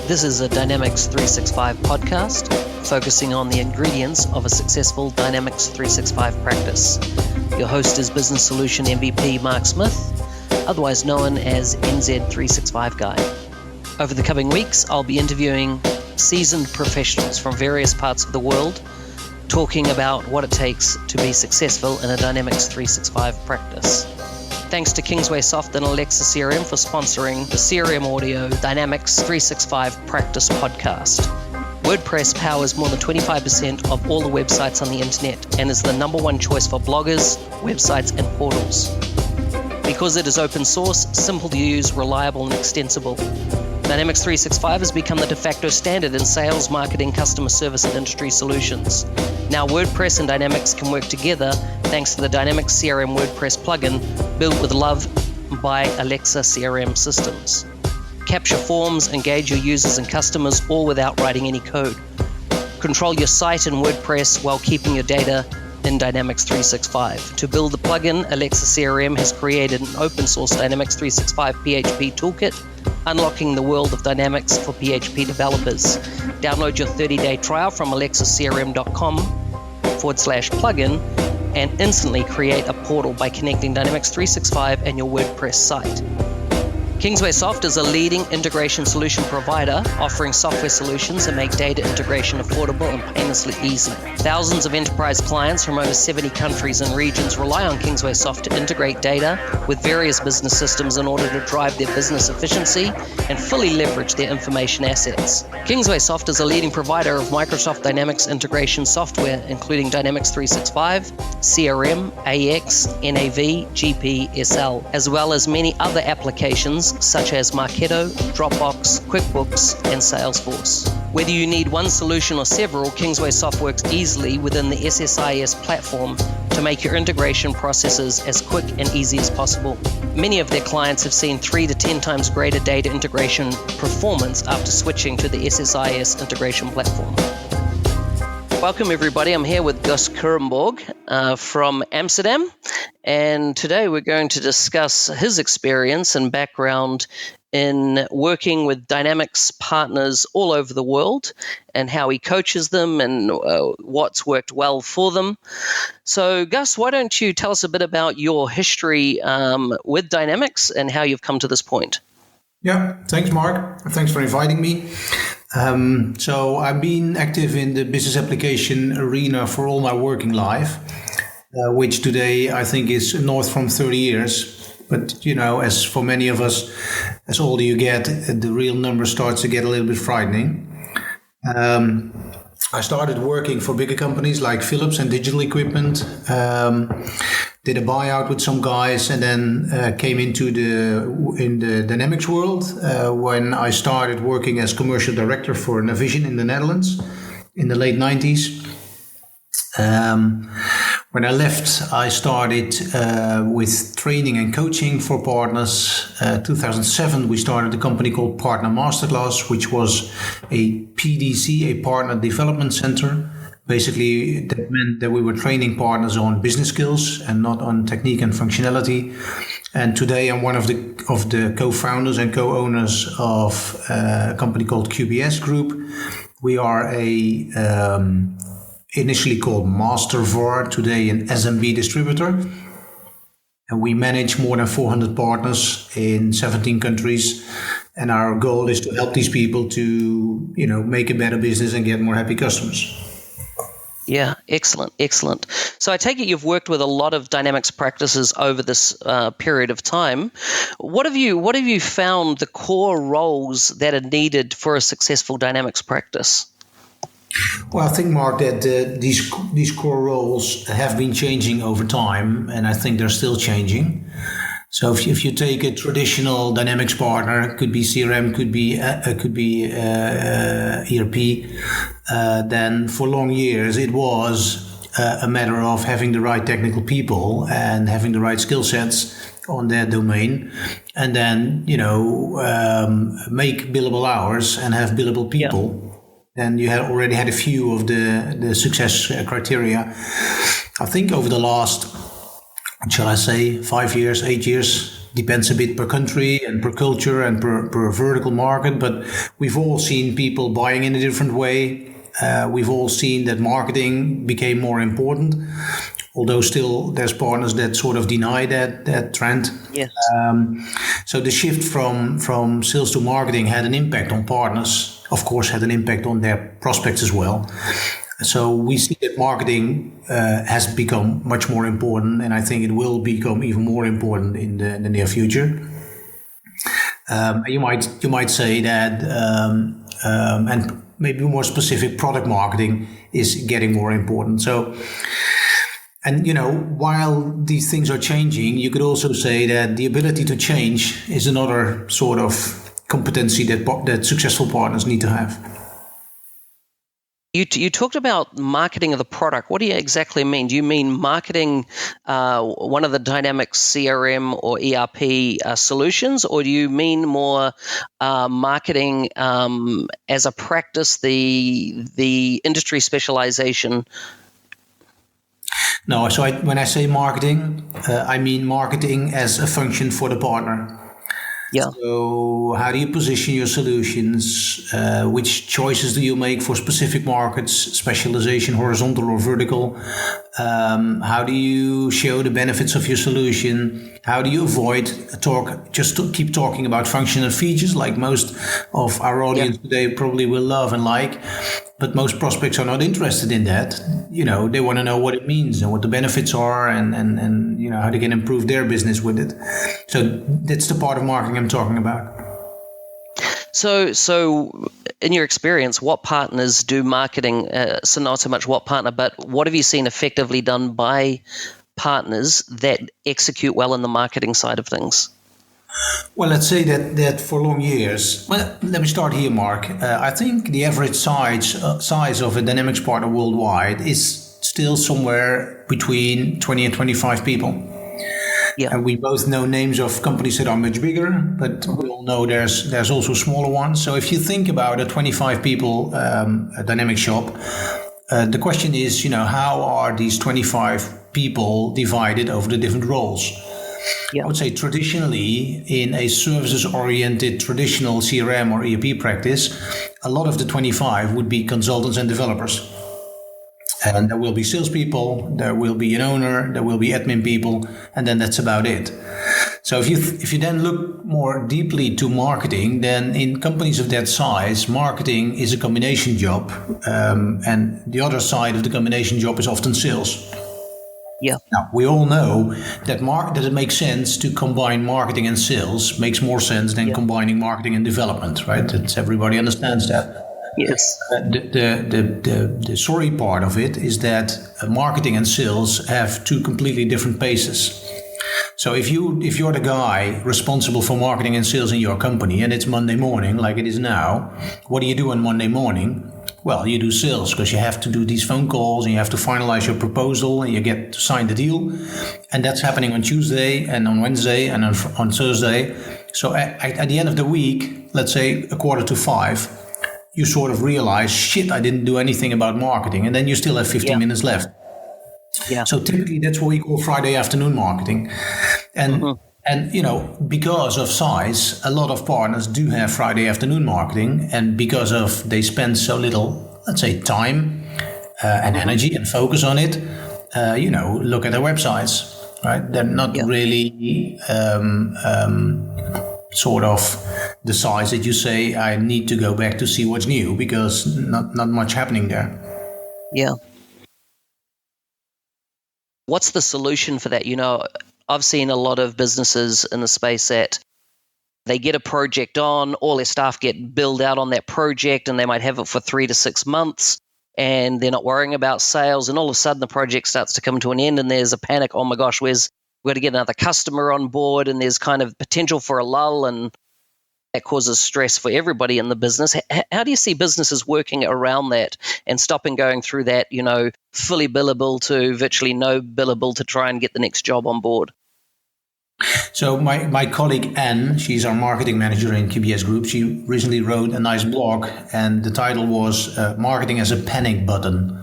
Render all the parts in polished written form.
This is a Dynamics 365 podcast focusing on the ingredients of a successful Dynamics 365 practice. Your host is Business Solution MVP Mark Smith, otherwise known as NZ365 Guy. Over the coming weeks, I'll be interviewing seasoned professionals from various parts of the world, talking about what it takes to be successful in a Dynamics 365 practice. Thanks to Kingsway Soft and Alexa CRM for sponsoring the CRM Audio Dynamics 365 Practice podcast. Wordpress powers more than 25% of all the websites on the internet and is the number one choice for bloggers, websites, and portals. Because it is open source, simple to use, reliable, and extensible, Dynamics 365 has become the de facto standard in sales, marketing, customer service, and industry solutions. Now WordPress and Dynamics can work together thanks to the Dynamics CRM WordPress plugin built with love by Alexa CRM systems. Capture forms, engage your users and customers, all without writing any code. Control your site in WordPress while keeping your data in Dynamics 365. To build the plugin, Alexa CRM has created an open source Dynamics 365 PHP toolkit, unlocking the world of Dynamics for PHP developers. Download your 30-day trial from alexacrm.com/plugin and instantly create a portal by connecting Dynamics 365 and your WordPress site. Kingsway Soft is a leading integration solution provider offering software solutions that make data integration affordable and painlessly easy. Thousands of enterprise clients from over 70 countries and regions rely on Kingsway Soft to integrate data with various business systems in order to drive their business efficiency and fully leverage their information assets. Kingsway Soft is a leading provider of Microsoft Dynamics integration software, including Dynamics 365, CRM, AX, NAV, GP, SL, as well as many other applications such as Marketo, Dropbox, QuickBooks, and Salesforce. Whether you need one solution or several, Kingsway Soft works easily within the SSIS platform to make your integration processes as quick and easy as possible. Many of their clients have seen 3 to 10 times greater data integration performance after switching to the SSIS integration platform. Welcome everybody, I'm here with Guus from Amsterdam, and today we're going to discuss his experience and background in working with Dynamics partners all over the world and how he coaches them and what's worked well for them. So Guus, why don't you tell us a bit about your history with Dynamics and how you've come to this point? Yeah, thanks Mark. Thanks for inviting me. So I've been active in the business application arena for all my working life, which today I think is north from 30 years. But, you know, as for many of us, as older you get, the real number starts to get a little bit frightening. I started working for bigger companies like Philips and Digital Equipment, did a buyout with some guys, and then came into the Dynamics world when I started working as commercial director for Navision in the Netherlands in the late 90s. When I left, I started with training and coaching for partners. 2007, we started a company called Partner Masterclass, which was a PDC, a Partner Development Center. Basically, that meant that we were training partners on business skills and not on technique and functionality. And today, I'm one of the co-founders and co-owners of a company called QBS Group. We are initially called MasterVAR, today an SMB distributor. And we manage more than 400 partners in 17 countries. And our goal is to help these people to, make a better business and get more happy customers. Yeah, excellent. So I take it you've worked with a lot of Dynamics practices over this period of time. What have you found the core roles that are needed for a successful Dynamics practice? Well, I think, Mark, that these core roles have been changing over time, and I think they're still changing. So if you take a traditional Dynamics partner, it could be CRM, could be ERP, then for long years it was a matter of having the right technical people and having the right skill sets on that domain, and then make billable hours and have billable people. Yeah. And you already had a few of the success criteria. I think over the last, 5 years, 8 years, Depends a bit per country and per culture and per vertical market, but we've all seen people buying in a different way. We've all seen that marketing became more important, although still there's partners that sort of deny that trend. Yes. So the shift from sales to marketing had an impact on partners, of course, had an impact on their prospects as well. So we see that marketing has become much more important, and I think it will become even more important in the near future. You might say that, and maybe more specific, product marketing is getting more important. So, and while these things are changing, you could also say that the ability to change is another sort of competency that successful partners need to have. You talked about marketing of the product. What do you exactly mean? Do you mean marketing one of the Dynamics CRM or ERP solutions, or do you mean more marketing as a practice, the industry specialization? No, so when I say marketing, I mean marketing as a function for the partner. Yeah. So how do you position your solutions? Which choices do you make for specific markets, specialization, horizontal or vertical? How do you show the benefits of your solution? How do you avoid just to keep talking about functional features like most of our audience today probably will love and like? But most prospects are not interested in that. They want to know what it means and what the benefits are and how they can improve their business with it. So that's the part of marketing I'm talking about. So in your experience, what partners do marketing? So not so much what partner, but what have you seen effectively done by partners that execute well in the marketing side of things? Well, let's say that for long years. Well, let me start here, Mark. I think the average size of a Dynamics partner worldwide is still somewhere between 20 and 25 people. Yeah. And we both know names of companies that are much bigger, but we all know there's also smaller ones. So if you think about a 25 people Dynamics shop, the question is, how are these 25 people divided over the different roles? Yeah. I would say traditionally, in a services-oriented traditional CRM or ERP practice, a lot of the 25 would be consultants and developers. And there will be salespeople, there will be an owner, there will be admin people, and then that's about it. So if you then look more deeply to marketing, then in companies of that size, marketing is a combination job, and the other side of the combination job is often sales. Yeah. Now, we all know that it makes sense to combine marketing and sales, makes more sense than combining marketing and development, right? Everybody understands that. Yes. The sorry part of it is that marketing and sales have two completely different paces. So if you're the guy responsible for marketing and sales in your company and it's Monday morning like it is now, what do you do on Monday morning? Well, you do sales because you have to do these phone calls and you have to finalize your proposal and you get to sign the deal. And that's happening on Tuesday and on Wednesday and on Thursday. So at the end of the week, let's say 4:45, you sort of realize, shit, I didn't do anything about marketing. And then you still have 15 minutes left. Yeah. So typically that's what we call Friday afternoon marketing. And And, because of size, a lot of partners do have Friday afternoon marketing. And because of they spend so little, let's say, time and energy and focus on it, look at their websites, right? They're not really sort of the size that you say, I need to go back to see what's new because not much happening there. Yeah. What's the solution for that? I've seen a lot of businesses in the space that they get a project on, all their staff get billed out on that project, and they might have it for 3 to 6 months, and they're not worrying about sales, and all of a sudden the project starts to come to an end, and there's a panic, oh my gosh, we've got to get another customer on board, and there's kind of potential for a lull, and that causes stress for everybody in the business. How do you see businesses working around that and stopping going through that, fully billable to virtually no billable to try and get the next job on board? So my colleague Anne, she's our marketing manager in QBS Group. She recently wrote a nice blog, and the title was "Marketing as a Panic Button."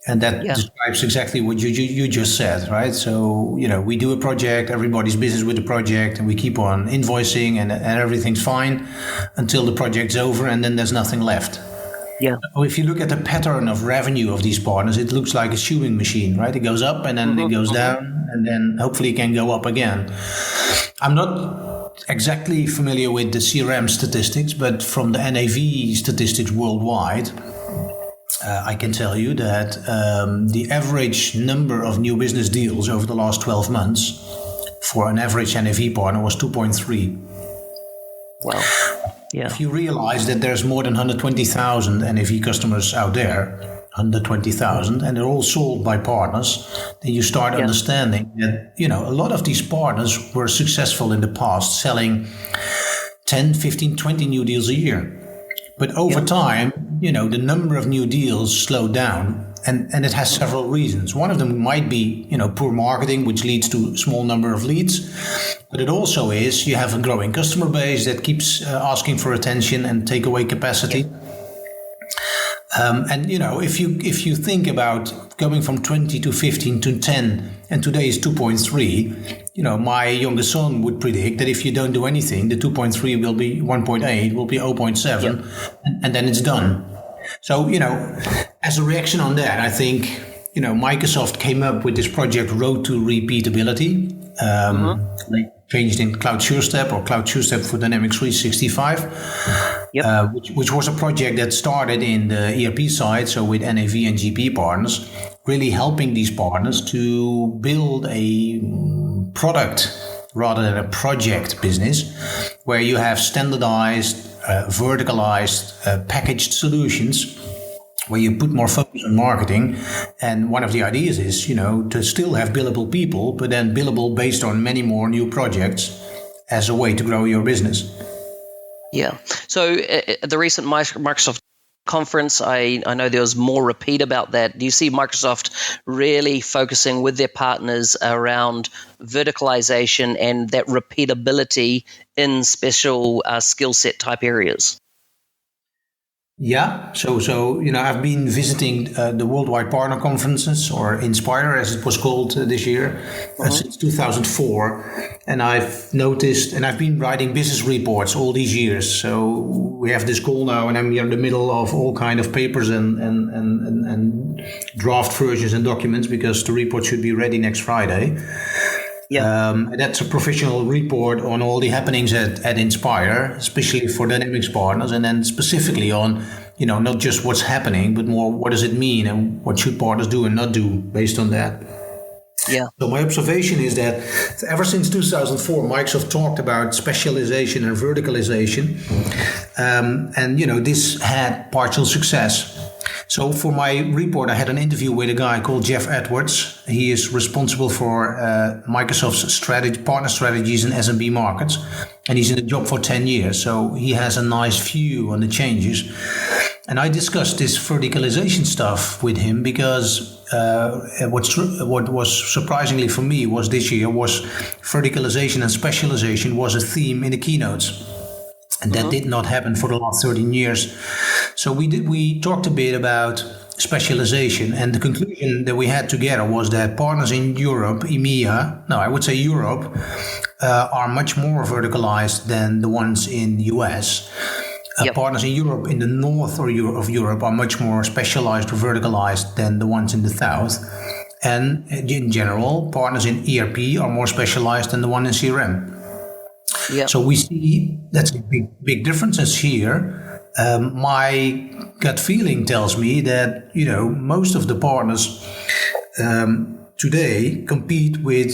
And that describes exactly what you just said, right? So, we do a project, everybody's business with the project, and we keep on invoicing and everything's fine until the project's over, and then there's nothing left. Yeah. So if you look at the pattern of revenue of these partners, it looks like a sewing machine, right? It goes up and then it goes down, and then hopefully it can go up again. I'm not exactly familiar with the CRM statistics, but from the NAV statistics worldwide, I can tell you that the average number of new business deals over the last 12 months for an average NAV partner was 2.3. Wow. Yeah. If you realize that there's more than 120,000 NAV customers out there, 120,000, and they're all sold by partners, then you start understanding that, a lot of these partners were successful in the past, selling 10, 15, 20 new deals a year. But over time, the number of new deals slowed down, and it has several reasons. One of them might be, poor marketing, which leads to a small number of leads. But it also is you have a growing customer base that keeps asking for attention and takeaway capacity. And if you think about going from 20 to 15 to 10, and today is 2.3, my youngest son would predict that if you don't do anything, the 2.3 will be 1.8, will be 0.7, and then it's done. So, as a reaction on that, I think, Microsoft came up with this project Road to Repeatability. They changed in Cloud SureStep or Cloud SureStep for Dynamics 365, which was a project that started in the ERP side, so with NAV and GP partners, really helping these partners to build a product rather than a project business where you have standardized, verticalized, packaged solutions where you put more focus on marketing. And one of the ideas is, to still have billable people, but then billable based on many more new projects as a way to grow your business. Yeah. So at the recent Microsoft conference, I know there was more repeat about that. Do you see Microsoft really focusing with their partners around verticalization and that repeatability in special skill set type areas? Yeah, so I've been visiting the worldwide partner conferences, or Inspire as it was called this year, since 2004, and I've noticed, and I've been writing business reports all these years. So we have this call now, and I'm here in the middle of all kind of papers and draft versions and documents because the report should be ready next Friday. That's a professional report on all the happenings at Inspire, especially for Dynamics partners, and then specifically on, not just what's happening, but more what does it mean and what should partners do and not do based on that. Yeah. So my observation is that ever since 2004, Microsoft talked about specialization and verticalization, and this had partial success. So for my report, I had an interview with a guy called Jeff Edwards. He is responsible for Microsoft's partner strategies in SMB markets. And he's in the job for 10 years. So he has a nice view on the changes. And I discussed this verticalization stuff with him because what was surprisingly for me was this year was verticalization and specialization was a theme in the keynotes. And that did not happen for the last 13 years. So we talked a bit about specialization, and the conclusion that we had together was that partners in Europe, Europe, are much more verticalized than the ones in the US. Partners in Europe, in the north of Europe, are much more specialized or verticalized than the ones in the south. And in general, partners in ERP are more specialized than the one in CRM. So we see that's a big differences here. My gut feeling tells me that, most of the partners today compete with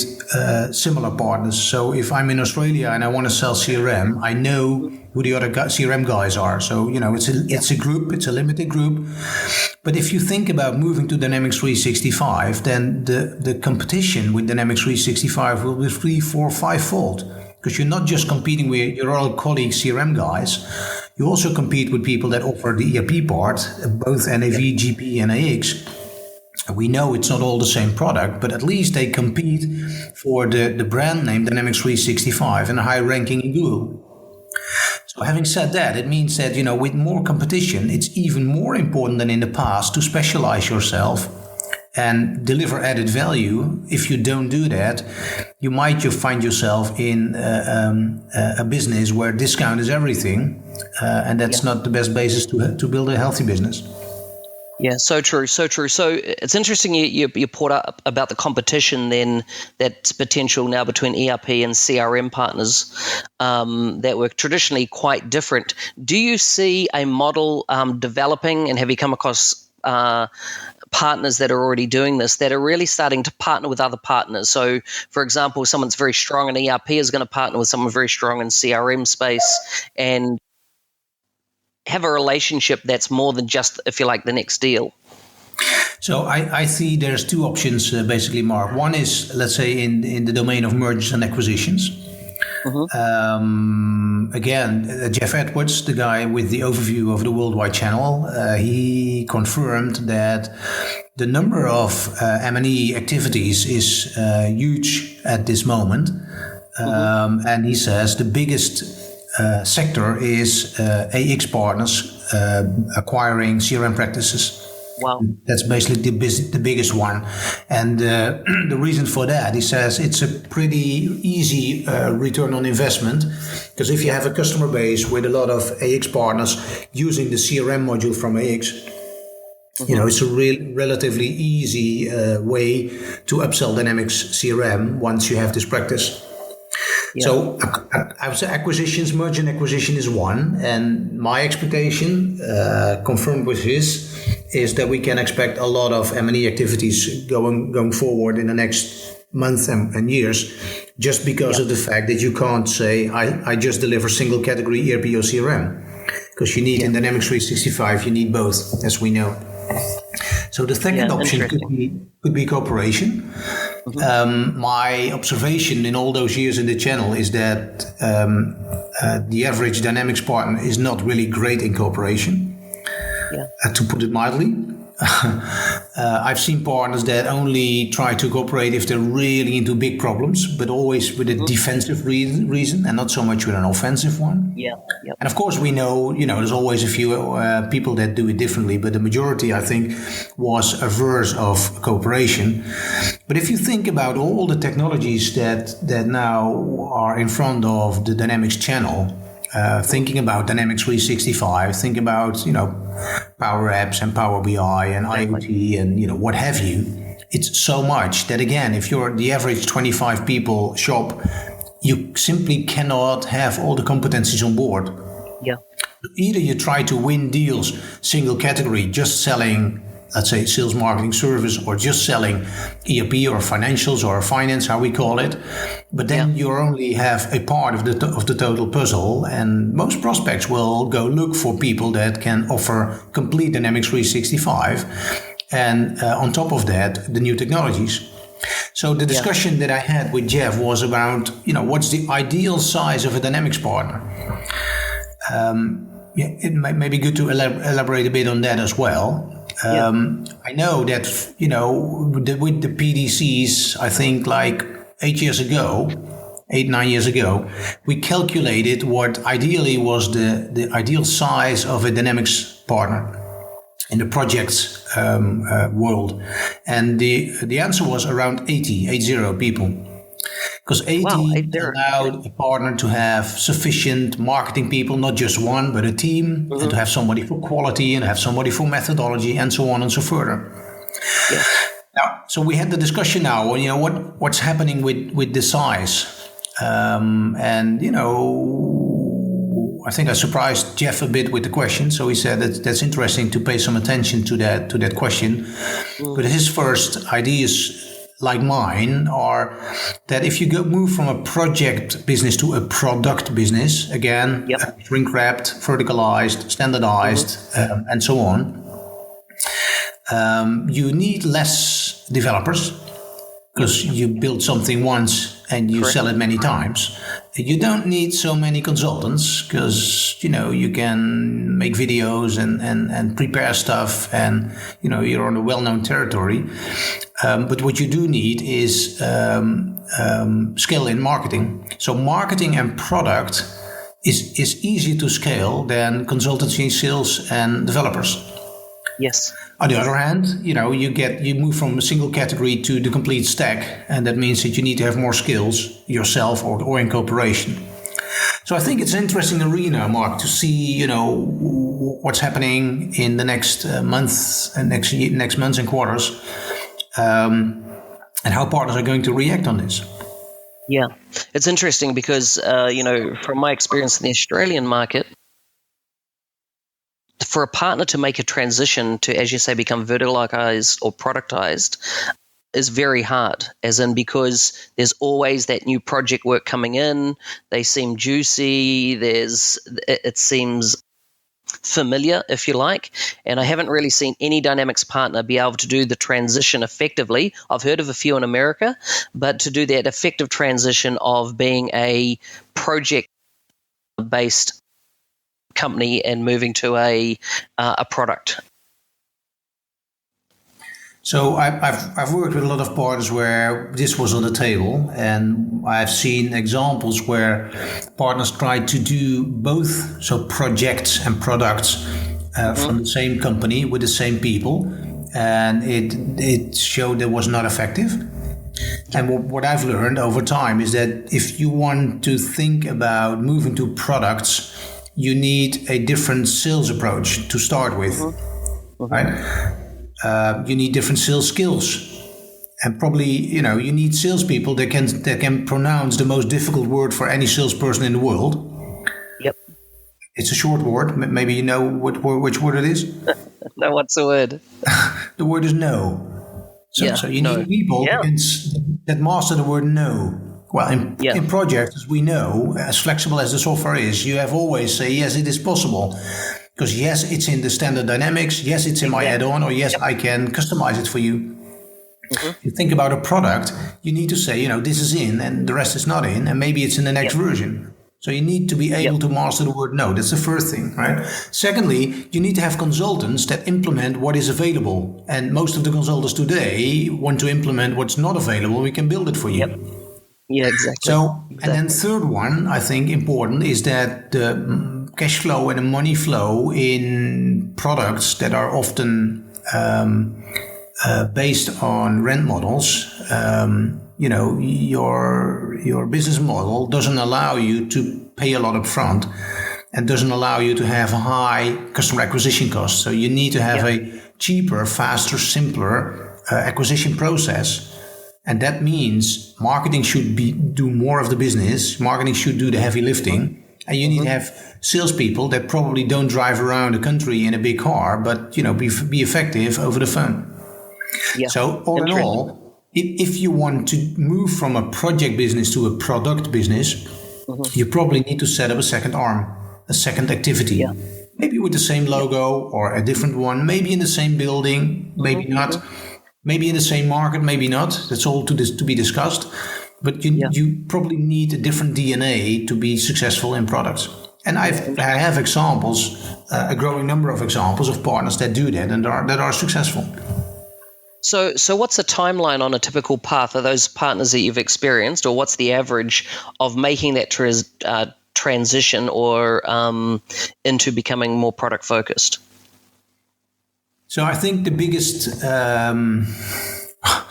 similar partners. So if I'm in Australia and I want to sell CRM, I know who the other CRM guys are. So, it's a group, it's a limited group. But if you think about moving to Dynamics 365, then the competition with Dynamics 365 will be 3, 4, 5-fold. Because you're not just competing with your old colleague CRM guys, you also compete with people that offer the ERP part, both NAV, GP, and AX. We know it's not all the same product, but at least they compete for the brand name Dynamics 365 and a high ranking in Google. So having said that, it means that, with more competition, it's even more important than in the past to specialize yourself and deliver added value. If you don't do that, you might just find yourself in a business where discount is everything, and that's not the best basis to build a healthy business. Yeah, so true, so true. So it's interesting you brought up about the competition then that's potential now between ERP and CRM partners that were traditionally quite different. Do you see a model developing, and have you come across partners that are already doing this, that are really starting to partner with other partners? So, for example, someone's very strong in ERP is going to partner with someone very strong in CRM space and have a relationship that's more than just, if you like, the next deal. So I see there's two options, basically, Mark. One is, let's say, in the domain of mergers and acquisitions. Again, Jeff Edwards, the guy with the overview of the worldwide channel, he confirmed that the number of M&E activities is huge at this moment. And he says the biggest sector is AX partners acquiring CRM practices. Wow. That's basically the biggest one. And the reason for that, he says, it's a pretty easy return on investment, because if you have a customer base with a lot of AX partners using the CRM module from AX, it's a relatively easy way to upsell Dynamics CRM once you have this practice. Yeah. So I would say acquisitions, merger and acquisition is one. And my expectation, confirmed with his, is that we can expect a lot of M&E activities going forward in the next months and years, just because of the fact that you can't say, I just deliver single category ERP or CRM. Because you need in Dynamics 365, you need both, as we know. So the second option could be cooperation. My observation in all those years in the channel is that the average Dynamics partner is not really great in cooperation, to put it mildly. I've seen partners that only try to cooperate if they're really into big problems, but always with a defensive reason and not so much with an offensive one. And of course, we know, there's always a few people that do it differently, but the majority, I think, was averse of cooperation. But if you think about all the technologies that now are in front of the Dynamics channel, thinking about Dynamics 365, think about, Power Apps and Power BI and IoT and, what have you. It's so much that, again, if you're the average 25 people shop, you simply cannot have all the competencies on board. Either you try to win deals, single category, just selling, let's say, sales, marketing, service, or just selling ERP or financials or finance, how we call it. But then you only have a part of the total puzzle, and most prospects will go look for people that can offer complete Dynamics 365, and on top of that, the new technologies. So the discussion that I had with Jeff was about, what's the ideal size of a Dynamics partner? It may be good to elaborate a bit on that as well. I know that, with the PDCs, I think like 8, 9 years ago, we calculated what ideally was the ideal size of a Dynamics partner in the projects world. And the answer was around 80 people. Because 80 allowed a partner to have sufficient marketing people, not just one, but a team, and to have somebody for quality and have somebody for methodology and so on and so further. Now, so we had the discussion now, what's happening with the size. I think I surprised Jeff a bit with the question. So he said that's interesting to pay some attention to that question. But his first ideas, like mine, are that if you move from a project business to a product business, again, shrink wrapped, verticalized, standardized, and so on, you need less developers because you build something once and you sell it many times. You don't need so many consultants because, you can make videos and prepare stuff and, you're on a well-known territory. But what you do need is scale in marketing. So marketing and product is easier to scale than consultancy, sales, and developers. Yes. On the other hand, you move from a single category to the complete stack, and that means that you need to have more skills yourself or in cooperation. So I think it's an interesting arena, Mark, to see what's happening in the next months and next months and quarters, and how partners are going to react on this. Yeah, it's interesting because from my experience in the Australian market, for a partner to make a transition to, as you say, become verticalized or productized is very hard, as in because there's always that new project work coming in. They seem juicy. It seems familiar, if you like, and I haven't really seen any Dynamics partner be able to do the transition effectively. I've heard of a few in America, but to do that effective transition of being a project-based company and moving to a product. So I've worked with a lot of partners where this was on the table, and I've seen examples where partners tried to do both, so projects and products from the same company with the same people, and it showed it was not effective. And what I've learned over time is that if you want to think about moving to products, you need a different sales approach to start with, right? You need different sales skills, and probably you need salespeople that can pronounce the most difficult word for any salesperson in the world. Yep, it's a short word. Maybe you know which word it is. No, what's the word? The word is no. So you need people that master the word no. Well, in projects, as we know, as flexible as the software is, you have always say yes, it is possible. Because yes, it's in the standard Dynamics. Yes, it's in my add-on, or yes, I can customize it for you. You think about a product, you need to say, this is in and the rest is not in, and maybe it's in the next version. So you need to be able to master the word no. That's the first thing, right? Secondly, you need to have consultants that implement what is available. And most of the consultants today want to implement what's not available. We can build it for you. Yep. Yeah, exactly. And then third one, I think important is that the cash flow and the money flow in products that are often based on rent models, your business model doesn't allow you to pay a lot up front and doesn't allow you to have a high customer acquisition cost. So you need to have a cheaper, faster, simpler acquisition process. And that means marketing should do more of the business. Marketing should do the heavy lifting. And you need to have salespeople that probably don't drive around the country in a big car, but be effective over the phone. Yeah. So all in all, if you want to move from a project business to a product business, you probably need to set up a second arm, a second activity. Yeah. Maybe with the same logo or a different one, maybe in the same building, maybe not. Maybe in the same market, maybe not. That's all to be discussed. But you probably need a different DNA to be successful in products. And I have examples, a growing number of examples of partners that do that and that are successful. So what's the timeline on a typical path of those partners that you've experienced, or what's the average of making that transition or into becoming more product focused? So I think the biggest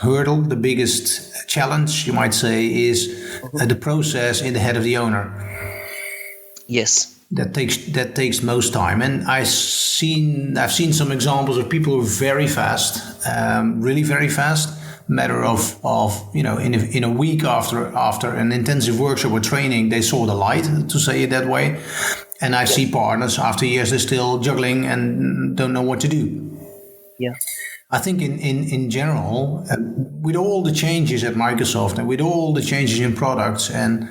hurdle, the biggest challenge, you might say, is the process in the head of the owner. Yes, that takes most time, and I've seen some examples of people who are very fast, really very fast. Matter of in a week after an intensive workshop or training, they saw the light, to say it that way. And I see partners after years they're still juggling and don't know what to do. Yeah, I think in general, with all the changes at Microsoft and with all the changes in products and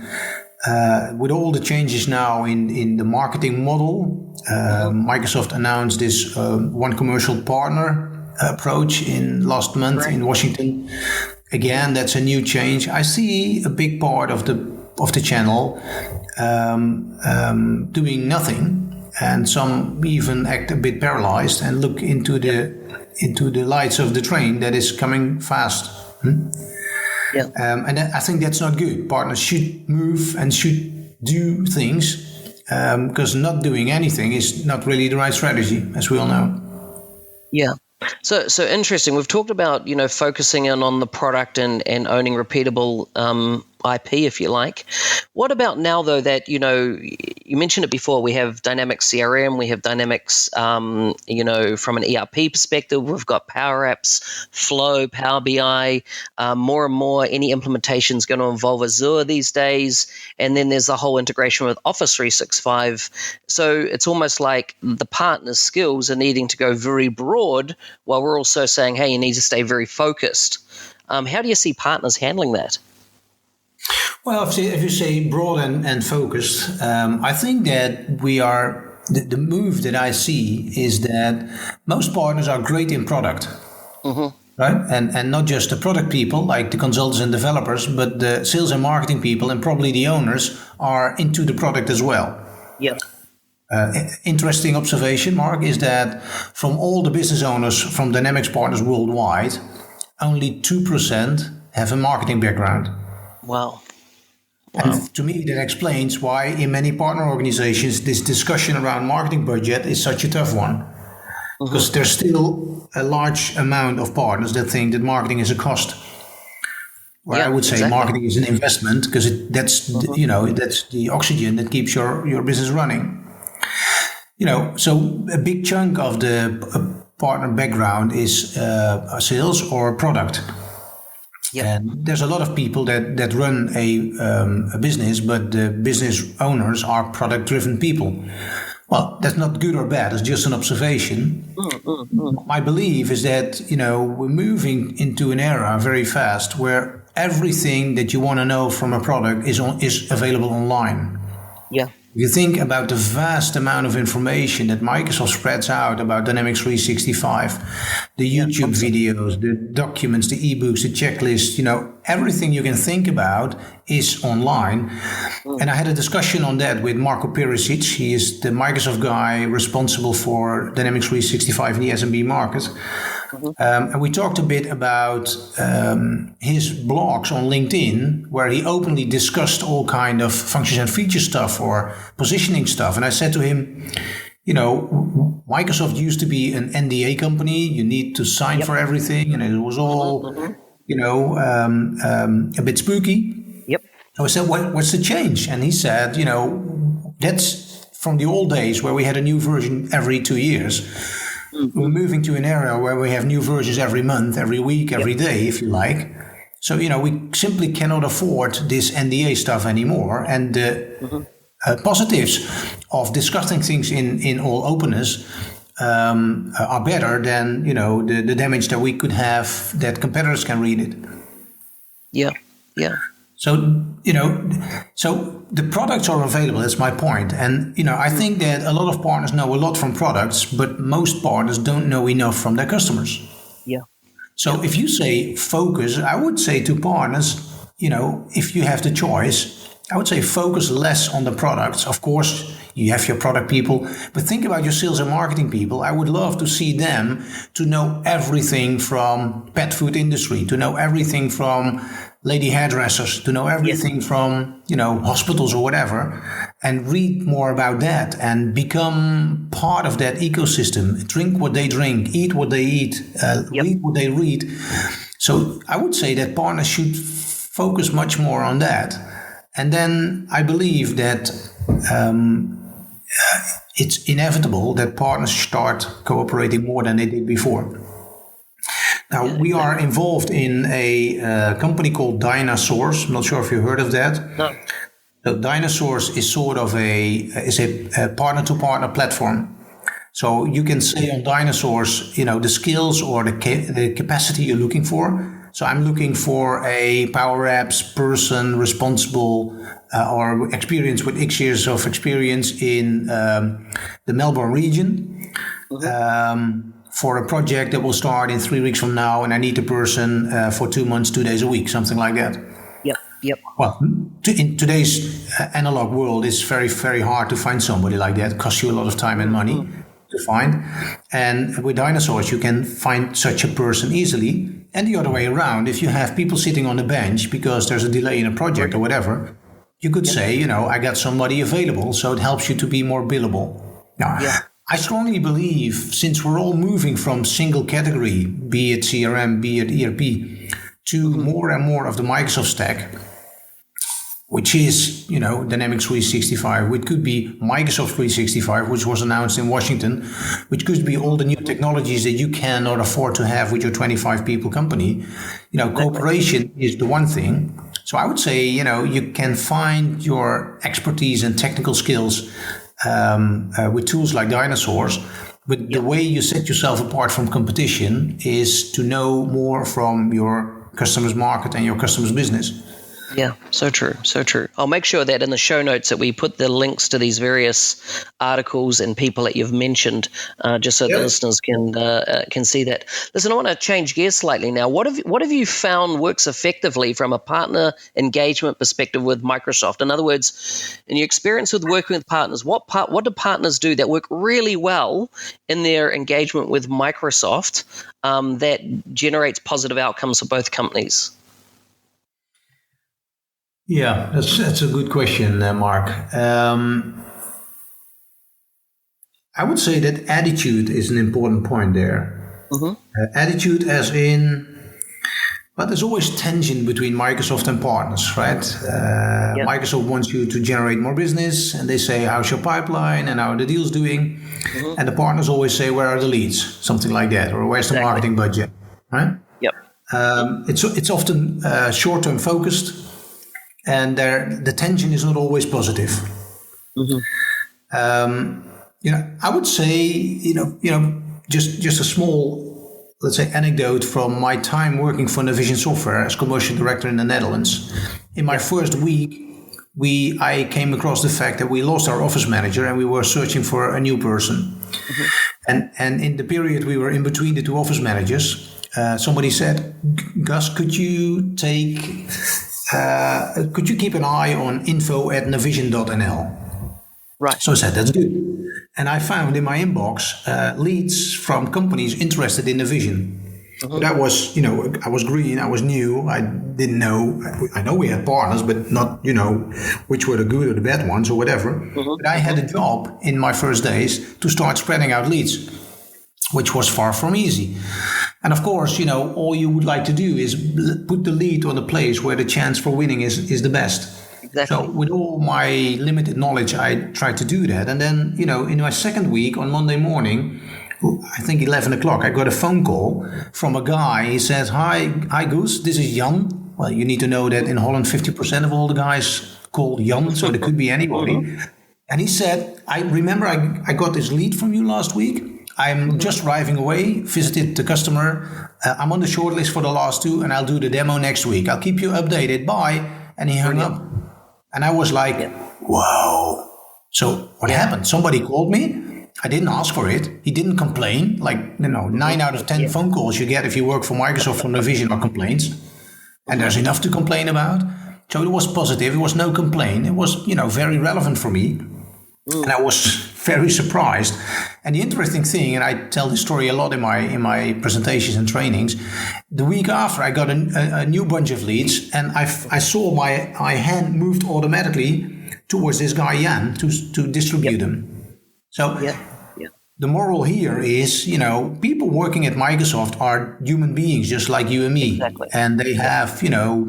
with all the changes now in the marketing model, Microsoft announced this one commercial partner approach in last month in Washington. Again, that's a new change. I see a big part of the channel doing nothing, and some even act a bit paralyzed and look into the lights of the train that is coming fast. Yeah. And I think that's not good. Partners should move and should do things, because not doing anything is not really the right strategy, as we all know. Yeah. So interesting. We've talked about, focusing in on the product and owning repeatable IP, if you like. What about now, though, that, you mentioned it before, we have Dynamics CRM, we have Dynamics, from an ERP perspective, we've got Power Apps, Flow, Power BI, more and more, any implementation is going to involve Azure these days. And then there's the whole integration with Office 365. So it's almost like the partner's skills are needing to go very broad while we're also saying, hey, you need to stay very focused. How do you see partners handling that? Well, if you say broad and focused, I think that we are, the move that I see is that most partners are great in product, right? And not just the product people like the consultants and developers, but the sales and marketing people and probably the owners are into the product as well. Yeah. Interesting observation, Mark, is that from all the business owners from Dynamics partners worldwide, only 2% have a marketing background. Wow. And to me, that explains why in many partner organizations, this discussion around marketing budget is such a tough one. Because there's still a large amount of partners that think that marketing is a cost. Where I would say marketing is an investment because that's the oxygen that keeps your business running. So a big chunk of the partner background is sales or product. Yep. And there's a lot of people that run a business, but the business owners are product-driven people. Well, that's not good or bad. It's just an observation. My belief is that, we're moving into an era very fast where everything that you want to know from a product is available online. Yeah. If you think about the vast amount of information that Microsoft spreads out about Dynamics 365, the YouTube videos, the documents, the ebooks, the checklists, everything you can think about is online. And I had a discussion on that with Marko Perisic. He is the Microsoft guy responsible for Dynamics 365 in the SMB market. And we talked a bit about his blogs on LinkedIn, where he openly discussed all kind of functions and feature stuff or positioning stuff. And I said to him, Microsoft used to be an NDA company. You need to sign for everything. And it was all, a bit spooky. Yep. So I said, what's the change? And he said, that's from the old days where we had a new version every 2 years. We're moving to an era where we have new versions every month, every week, every day, if you like. So, we simply cannot afford this NDA stuff anymore. And the positives of discussing things in all openness are better than, the damage that we could have that competitors can read it. Yeah, yeah. So, so the products are available. That's my point. And, I think that a lot of partners know a lot from products, but most partners don't know enough from their customers. Yeah. So if you say focus, I would say to partners, if you have the choice, I would say focus less on the products. Of course, you have your product people, but think about your sales and marketing people. I would love to see them to know everything from pet food industry, to know everything from lady hairdressers, to know everything from, hospitals or whatever, and read more about that and become part of that ecosystem. Drink what they drink, eat what they eat, read what they read. So I would say that partners should focus much more on that. And then I believe that it's inevitable that partners start cooperating more than they did before. Now, we are involved in a company called Dynasource. I'm not sure if you heard of that. No. So Dynasource is sort of a partner-to-partner platform. So you can say on Dynasource, the skills or the capacity you're looking for. So I'm looking for a Power Apps person responsible or experience with X years of experience in the Melbourne region. For a project that will start in 3 weeks from now, and I need a person for 2 months, 2 days a week, something like that. Yep. Well, in today's analog world, it's very, very hard to find somebody like that. It costs you a lot of time and money to find. And with Dynasource, you can find such a person easily. And the other way around, if you have people sitting on the bench because there's a delay in a project or whatever, you could say, I got somebody available, so it helps you to be more billable. Now, I strongly believe, since we're all moving from single category, be it CRM, be it ERP, to more and more of the Microsoft stack, which is, Dynamics 365, which could be Microsoft 365, which was announced in Washington, which could be all the new technologies that you cannot afford to have with your 25 people company. Cooperation is the one thing. So I would say, you can find your expertise and technical skills with tools like Dynasource. But the way you set yourself apart from competition is to know more from your customer's market and your customer's business. Yeah, so true, so true. I'll make sure that in the show notes that we put the links to these various articles and people that you've mentioned, just so the listeners can see that. Listen, I want to change gears slightly now. What have you found works effectively from a partner engagement perspective with Microsoft? In other words, in your experience with working with partners, what do partners do that work really well in their engagement with Microsoft that generates positive outcomes for both companies? Yeah, that's a good question, Mark. I would say that attitude is an important point there. Attitude as in, but there's always tension between Microsoft and partners, right? Microsoft wants you to generate more business, and they say, how's your pipeline and how are the deals doing? And the partners always say, where are the leads? Something like that, or where's the marketing budget, right? Yep. It's often short-term focused. And the tension is not always positive. I would say, just a small, let's say, anecdote from my time working for Navision Software as commercial director in the Netherlands. In my first week, I came across the fact that we lost our office manager and we were searching for a new person. And in the period we were in between the two office managers, somebody said, Guus, could you keep an eye on info@navision.nl? Right. So I said, that's good. And I found in my inbox leads from companies interested in Navision. But I was green, I was new, I didn't know. I know we had partners, but not, which were the good or the bad ones or whatever. But I had a job in my first days to start spreading out leads, which was far from easy. And of course, all you would like to do is put the lead on a place where the chance for winning is the best. Exactly. So with all my limited knowledge, I tried to do that. And then, in my second week on Monday morning, I think 11 o'clock, I got a phone call from a guy. He says, hi Guus, this is Jan. Well, you need to know that in Holland, 50% of all the guys call Jan, so it could be anybody. And he said, I remember I got this lead from you last week. I'm just driving away, visited the customer. I'm on the short list for the last two, and I'll do the demo next week. I'll keep you updated. Bye. And he hung up. And I was like, wow. So what happened? Somebody called me. I didn't ask for it. He didn't complain. 9 out of 10 phone calls you get if you work for Microsoft from Navision are complaints. And there's enough to complain about. So it was positive. It was no complaint. It was, very relevant for me. And I was very surprised. And the interesting thing, and I tell this story a lot in my presentations and trainings, the week after I got a new bunch of leads, and I saw my hand moved automatically towards this guy Jan to distribute them. So the moral here is, people working at Microsoft are human beings just like you and me. Exactly. And they have,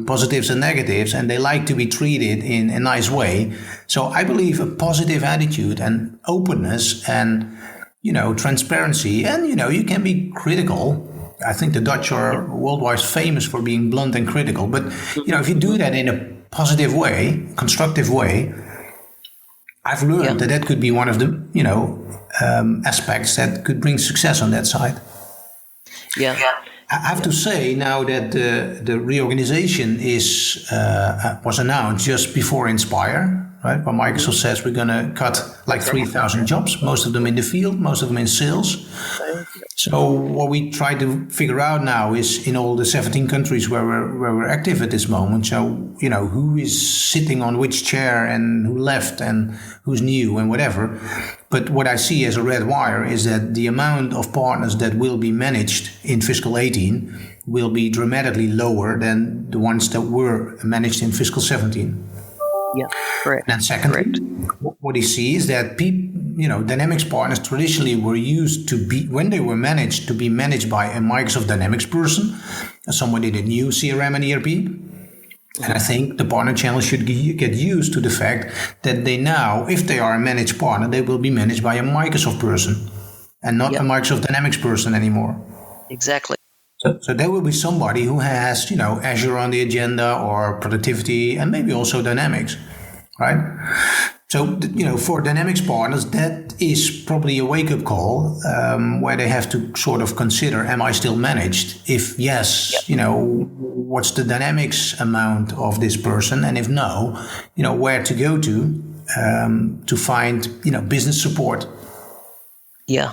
positives and negatives, and they like to be treated in a nice way. So I believe a positive attitude and openness and, transparency, and, you can be critical. I think the Dutch are worldwide famous for being blunt and critical. But, if you do that in a positive way, constructive way, I've learned that could be one of the, aspects that could bring success on that side. Yeah. I have to say now that the reorganization was announced just before Inspire, right? Where Microsoft says we're going to cut 3,000 jobs, most of them in the field, most of them in sales. So what we try to figure out now is in all the 17 countries where we're active at this moment. So, who is sitting on which chair and who left and who's new and whatever. But what I see as a red wire is that the amount of partners that will be managed in fiscal 18 will be dramatically lower than the ones that were managed in fiscal 17. Yeah, correct. And secondly, what you see is that Dynamics partners traditionally were used to be, when they were managed, to be managed by a Microsoft Dynamics person, somebody that knew CRM and ERP. And I think the partner channel should get used to the fact that they now, if they are a managed partner, they will be managed by a Microsoft person and not a Microsoft Dynamics person anymore. Exactly. So there will be somebody who has, Azure on the agenda, or productivity, and maybe also Dynamics, right? So, for Dynamics partners, that is probably a wake-up call where they have to sort of consider, am I still managed? If yes, what's the Dynamics amount of this person? And if no, where to go to find, business support. Yeah.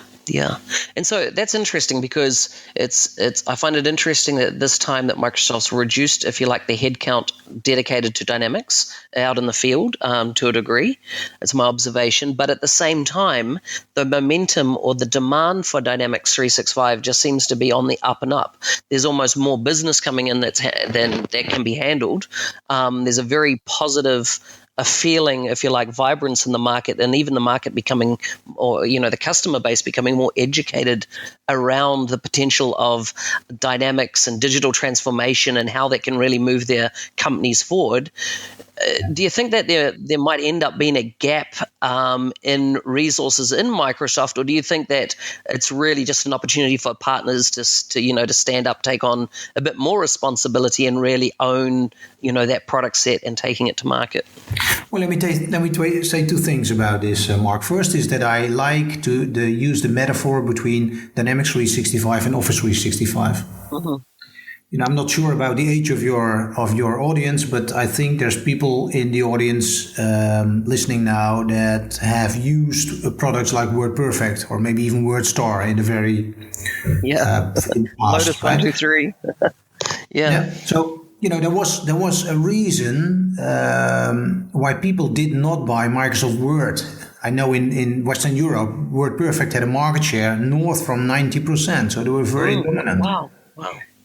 And so that's interesting because I find it interesting that this time that Microsoft's reduced, if you like, the headcount dedicated to Dynamics out in the field to a degree. It's my observation. But at the same time, the momentum or the demand for Dynamics 365 just seems to be on the up and up. There's almost more business coming in than that can be handled. There's a very positive a feeling, if you like, vibrance in the market, and even the market becoming, or the customer base becoming more educated around the potential of dynamics and digital transformation and how that can really move their companies forward. Do you think that there might end up being a gap in resources in Microsoft, or do you think that it's really just an opportunity for partners to stand up, take on a bit more responsibility, and really own that product set and taking it to market? Well, let me say two things about this, Mark. First is that I like to use the metaphor between Dynamics 365 and Office 365. Mm-hmm. I'm not sure about the age of your audience, but I think there's people in the audience listening now that have used products like WordPerfect or maybe even WordStar in the very past. Lotus 1, 2, 3. Yeah. So there was a reason why people did not buy Microsoft Word. I know in Western Europe, WordPerfect had a market share north from 90%, so they were very dominant. Wow.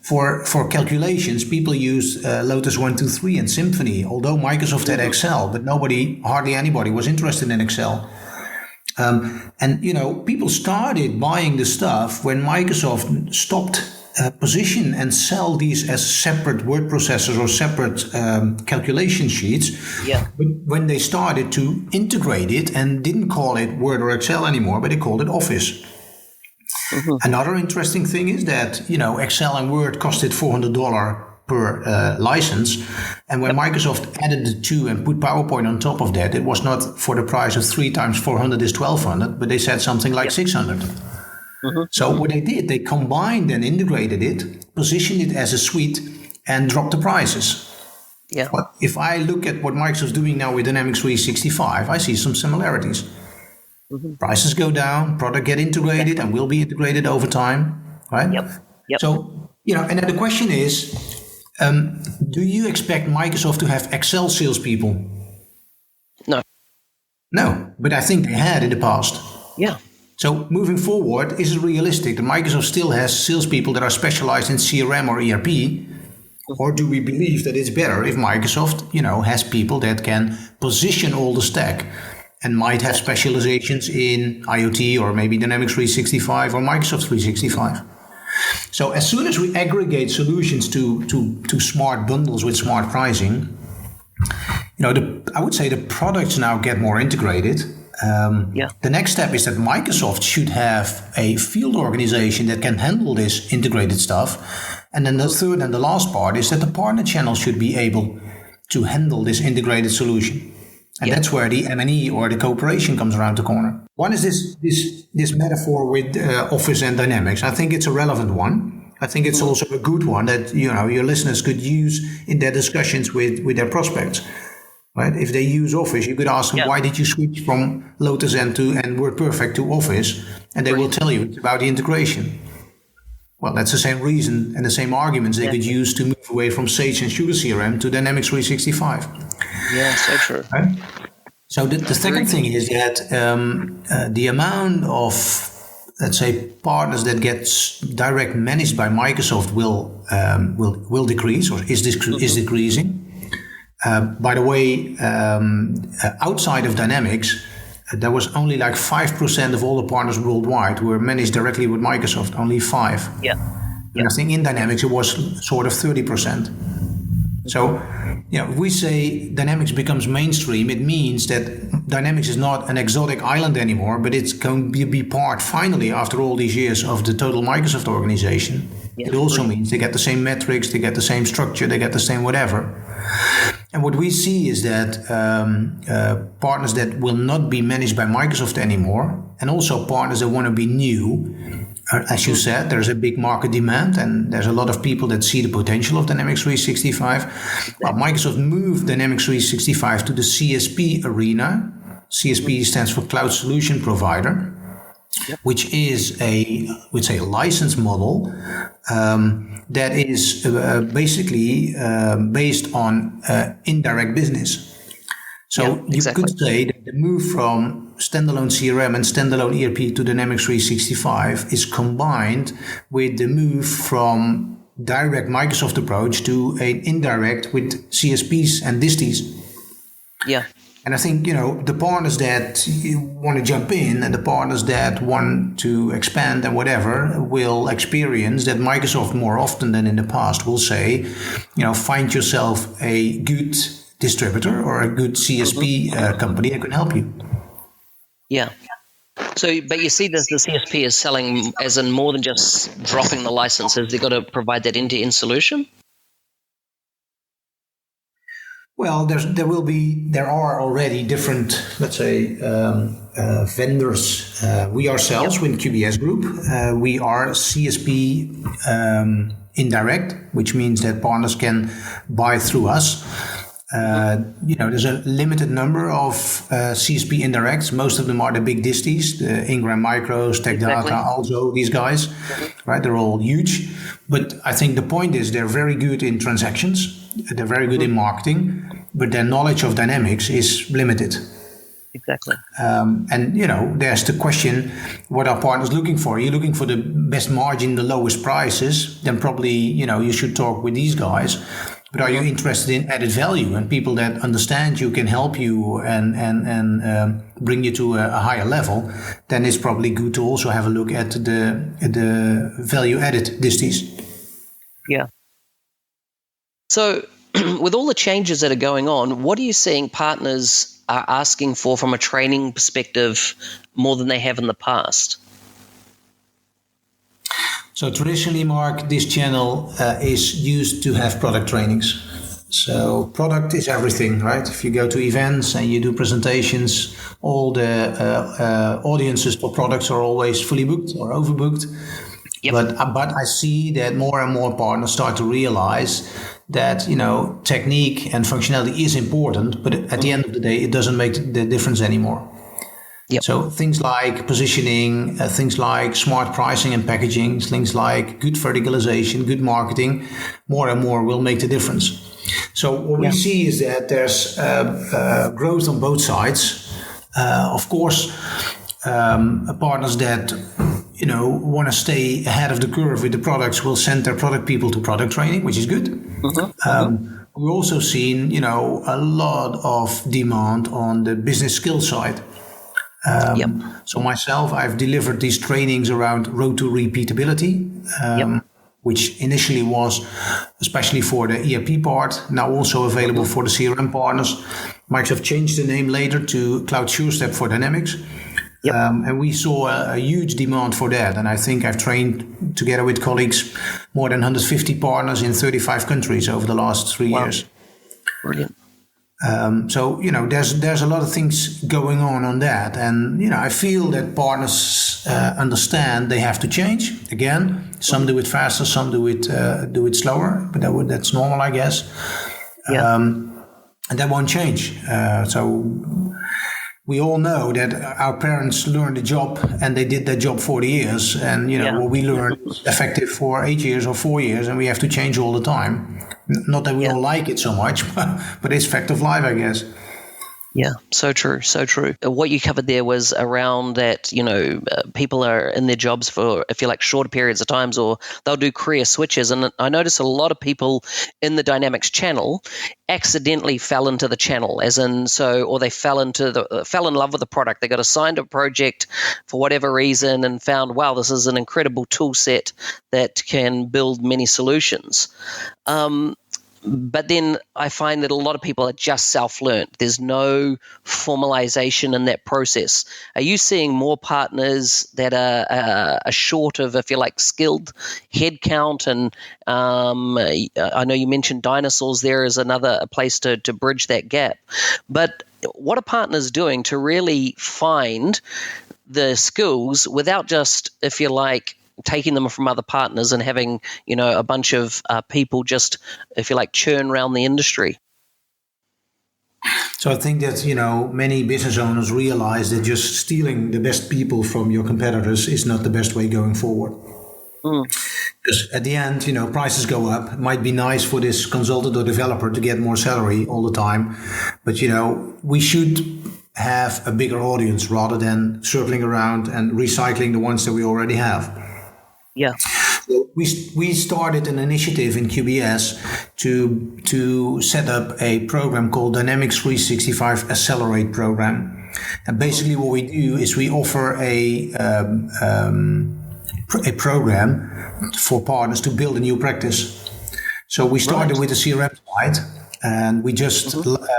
For calculations, people used Lotus 1, 2, 3 and Symphony, although Microsoft had Excel, but hardly anybody was interested in Excel. People started buying the stuff when Microsoft stopped position and sell these as separate word processors or separate calculation sheets. Yeah. But when they started to integrate it and didn't call it Word or Excel anymore, but they called it Office. Mm-hmm. Another interesting thing is that, Excel and Word costed $400 per license. And when Microsoft added the two and put PowerPoint on top of that, it was not for the price of 3 times 400 is 1,200, but they said something like 600. Mm-hmm. So what they did, they combined and integrated it, positioned it as a suite, and dropped the prices. Yeah. But if I look at what Microsoft's doing now with Dynamics 365, I see some similarities. Mm-hmm. Prices go down, product get integrated and will be integrated over time, right? Yep. So, and then the question is, do you expect Microsoft to have Excel salespeople? No, but I think they had in the past. Yeah. So moving forward, is it realistic that Microsoft still has salespeople that are specialized in CRM or ERP? Or do we believe that it's better if Microsoft, has people that can position all the stack and might have specializations in IoT or maybe Dynamics 365 or Microsoft 365. So as soon as we aggregate solutions to smart bundles with smart pricing, I would say the products now get more integrated. The next step is that Microsoft should have a field organization that can handle this integrated stuff. And then the third and the last part is that the partner channel should be able to handle this integrated solution. And that's where the M&E or the cooperation comes around the corner. One is this metaphor with Office and Dynamics. I think it's a relevant one. I think it's also a good one that your listeners could use in their discussions with their prospects. Right? If they use Office, you could ask them, why did you switch from Lotus and WordPerfect to Office? And they will tell you it's about the integration. Well, that's the same reason and the same arguments they could use to move away from Sage and Sugar CRM to Dynamics 365. Yeah, so true. Right? So the second thing is that the amount of, let's say, partners that gets direct managed by Microsoft will decrease or is decreasing. By the way, outside of Dynamics, there was only like 5% of all the partners worldwide were managed directly with Microsoft, only 5. Yeah. And I think in Dynamics it was sort of 30%. So, if we say Dynamics becomes mainstream, it means that Dynamics is not an exotic island anymore, but it's going to be part, finally, after all these years, of the total Microsoft organization. It also means they get the same metrics, they get the same structure, they get the same whatever. And what we see is that partners that will not be managed by Microsoft anymore, and also partners that want to be new, as you said, there's a big market demand, and there's a lot of people that see the potential of Dynamics 365. Well, Microsoft moved Dynamics 365 to the CSP arena. CSP stands for Cloud Solution Provider, which is a license model that is basically based on indirect business. So you could say that the move from standalone CRM and standalone ERP to Dynamics 365 is combined with the move from direct Microsoft approach to an indirect with CSPs and disties. Yeah. And I think, the partners that want to jump in and the partners that want to expand and whatever will experience that Microsoft more often than in the past will say, find yourself a good distributor or a good CSP company that can help you. Yeah. So, but you see this, the CSP is selling as in more than just dropping the licenses. They've got to provide that end-to-end solution? Well, there are already different, let's say, vendors. We ourselves, with QBS Group, we are CSP indirect, which means that partners can buy through us. There's a limited number of CSP indirects. Most of them are the big disties, the Ingram Micros, Tech Data, also these guys, right? They're all huge. But I think the point is they're very good in transactions. They're very good in marketing, but their knowledge of Dynamics is limited. Exactly. There's the question, what are partners looking for? Are you looking for the best margin, the lowest prices? Then probably, you should talk with these guys. But are you interested in added value and people that understand you, can help you and bring you to a higher level? Then it's probably good to also have a look at the value added disties. Yeah. So with all the changes that are going on, what are you seeing partners are asking for from a training perspective more than they have in the past? So traditionally, Mark, this channel is used to have product trainings. So product is everything, right? If you go to events and you do presentations, all the audiences for products are always fully booked or overbooked. Yep. But I see that more and more partners start to realize that, technique and functionality is important, but at the end of the day, it doesn't make the difference anymore. Yep. So things like positioning, things like smart pricing and packaging, things like good verticalization, good marketing, more and more will make the difference. So what we see is that there's growth on both sides. Of course, partners that want to stay ahead of the curve with the products will send their product people to product training, which is good. We've also seen a lot of demand on the business skill side. So myself, I've delivered these trainings around road to repeatability, which initially was especially for the ERP part, now also available for the CRM partners. Microsoft changed the name later to Cloud SureStep for Dynamics. And we saw a huge demand for that. And I think I've trained together with colleagues more than 150 partners in 35 countries over the last 3 years. Brilliant. So, there's a lot of things going on that. And, I feel that partners understand they have to change. Again, some do it faster, some do it slower, but that's normal, I guess. And that won't change. So we all know that our parents learned a job and they did that job 40 years. And, what we learned is effective for 8 years or 4 years, and we have to change all the time. Not that we all like it so much, but it's fact of life, I guess. Yeah, so true, so true. What you covered there was around that, people are in their jobs for, if you like, shorter periods of times, or they'll do career switches. And I notice a lot of people in the Dynamics channel accidentally fell into the channel, or they fell in love with the product. They got assigned a project for whatever reason and found, wow, this is an incredible tool set that can build many solutions. But then I find that a lot of people are just self-learned. There's no formalization in that process. Are you seeing more partners that are short of, if you like, skilled headcount? And I know you mentioned Dynasource there as another place to bridge that gap. But what are partners doing to really find the skills without just, if you like, taking them from other partners and having, a bunch of people just, if you like, churn around the industry? So I think that, many business owners realize that just stealing the best people from your competitors is not the best way going forward. Because at the end, prices go up. It might be nice for this consultant or developer to get more salary all the time. But, we should have a bigger audience rather than circling around and recycling the ones that we already have. Yeah. So we started an initiative in QBS to set up a program called Dynamics 365 Accelerate Program. And basically what we do is we offer a program for partners to build a new practice. So we started with a CRM site, and we just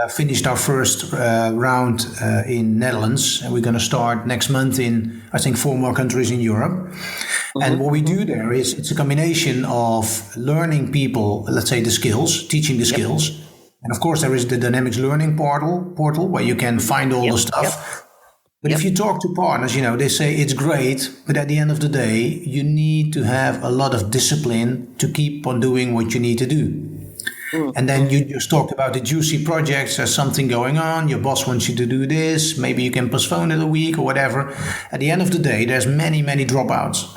finished our first round in Netherlands, and we're going to start next month in, I think, 4 more countries in Europe. And what we do there is it's a combination of learning people, let's say, the skills, teaching the skills. And of course, there is the Dynamics Learning portal where you can find all the stuff. But if you talk to partners, they say it's great, but at the end of the day, you need to have a lot of discipline to keep on doing what you need to do. And then you just talked about the juicy projects. There's something going on. Your boss wants you to do this. Maybe you can postpone it a week or whatever. At the end of the day, there's many, many dropouts.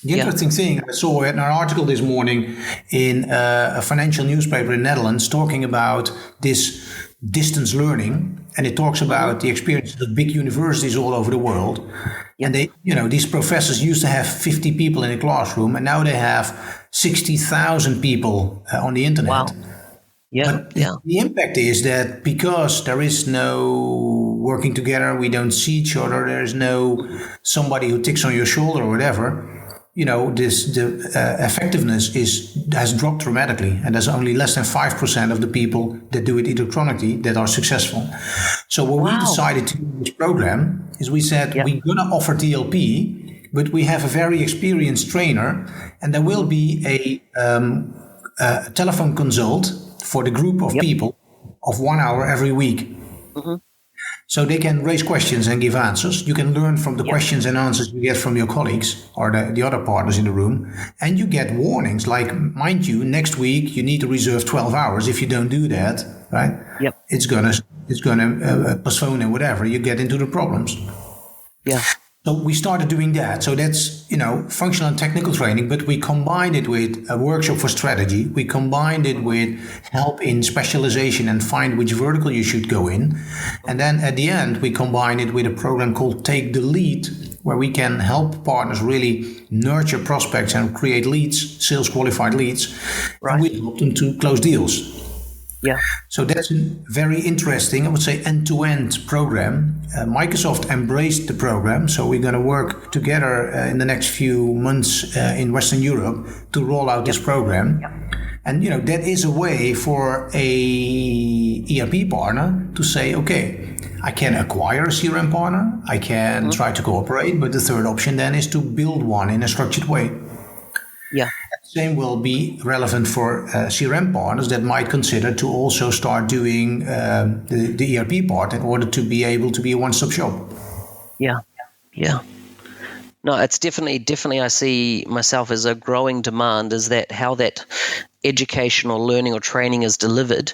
The interesting thing, I saw in an article this morning in a financial newspaper in Netherlands talking about this distance learning. And it talks about the experiences of big universities all over the world. And they, these professors used to have 50 people in a classroom, and now they have 60,000 people on the internet. Wow. But the impact is that because there is no working together, we don't see each other, there is no somebody who ticks on your shoulder or whatever, the effectiveness has dropped dramatically, and there's only less than 5% of the people that do it electronically that are successful. So what we decided to do in this program is we said we're going to offer DLP, but we have a very experienced trainer, and there will be a telephone consult for the group of people of 1 hour every week. So they can raise questions and give answers. You can learn from the questions and answers you get from your colleagues or the other partners in the room. And you get warnings like, mind you, next week you need to reserve 12 hours. If you don't do that, right? It's gonna postpone and whatever. You get into the problems. So we started doing that. So that's, functional and technical training, but we combined it with a workshop for strategy. We combined it with help in specialization and find which vertical you should go in. And then at the end, we combined it with a program called Take the Lead, where we can help partners really nurture prospects and create leads, sales qualified leads. And we help them to close deals. So that's a very interesting, I would say, end-to-end program. Microsoft embraced the program, so we're going to work together in the next few months in Western Europe to roll out this program. And that is a way for a ERP partner to say, okay, I can acquire a CRM partner, I can try to cooperate, but the third option then is to build one in a structured way. Same will be relevant for CRM partners that might consider to also start doing the ERP part in order to be able to be a one-stop shop. No, it's definitely I see myself as a growing demand is that how that education or learning or training is delivered,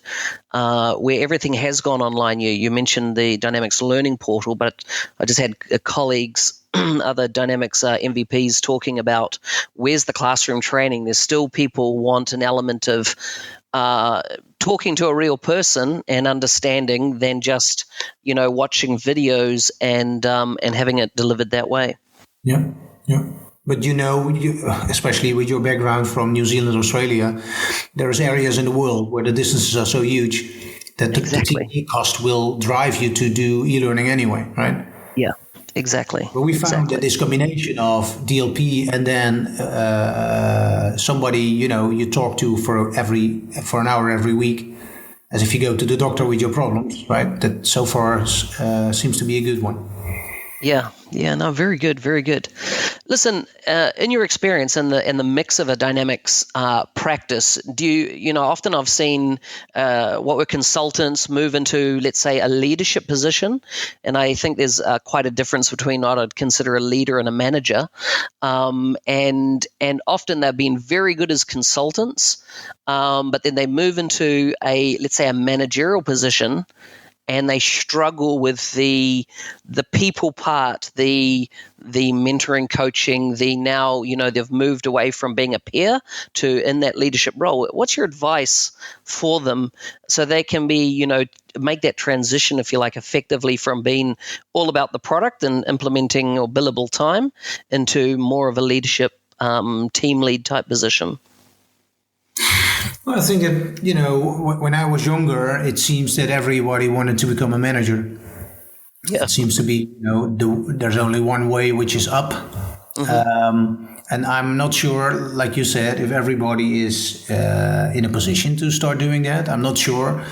where everything has gone online. You mentioned the Dynamics Learning Portal, but I just had colleagues other Dynamics MVPs talking about where's the classroom training. There's still people want an element of talking to a real person and understanding than just watching videos and having it delivered that way. Yeah, yeah. But especially with your background from New Zealand, Australia, there's areas in the world where the distances are so huge that the TE cost will drive you to do e-learning anyway, right? Yeah, exactly. But we found that this combination of DLP and then somebody you talk to for an hour every week, as if you go to the doctor with your problems, right? That so far seems to be a good one. Yeah, no, very good, very good. Listen, in your experience in the mix of a Dynamics practice, do you often I've seen what were consultants move into, let's say, a leadership position, and I think there's quite a difference between what I'd consider a leader and a manager, and often they've been very good as consultants, but then they move into let's say a managerial position, and they struggle with the people part, the mentoring, coaching, they've moved away from being a peer to in that leadership role. What's your advice for them so they can be, make that transition, if you like, effectively from being all about the product and implementing or billable time into more of a leadership team lead type position? Well, I think that, when I was younger, it seems that everybody wanted to become a manager. Yeah. It seems to be, there's only one way, which is up. Mm-hmm. And I'm not sure, like you said, if everybody is in a position to start doing that. I'm not sure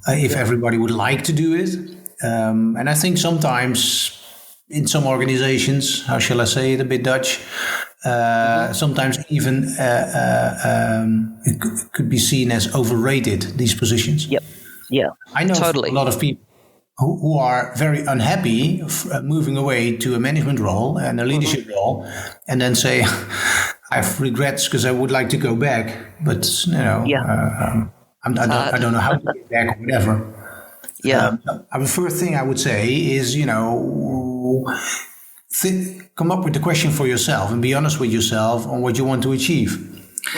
if everybody would like to do it. And I think sometimes in some organizations, how shall I say it, a bit Dutch, sometimes even it could be seen as overrated, these positions. Yep. Yeah. I know totally. A lot of people who are very unhappy moving away to a management role and a leadership role, and then say, I have regrets because I would like to go back, but I don't know how to get back or whatever. Yeah. The first thing I would say is, come up with the question for yourself and be honest with yourself on what you want to achieve.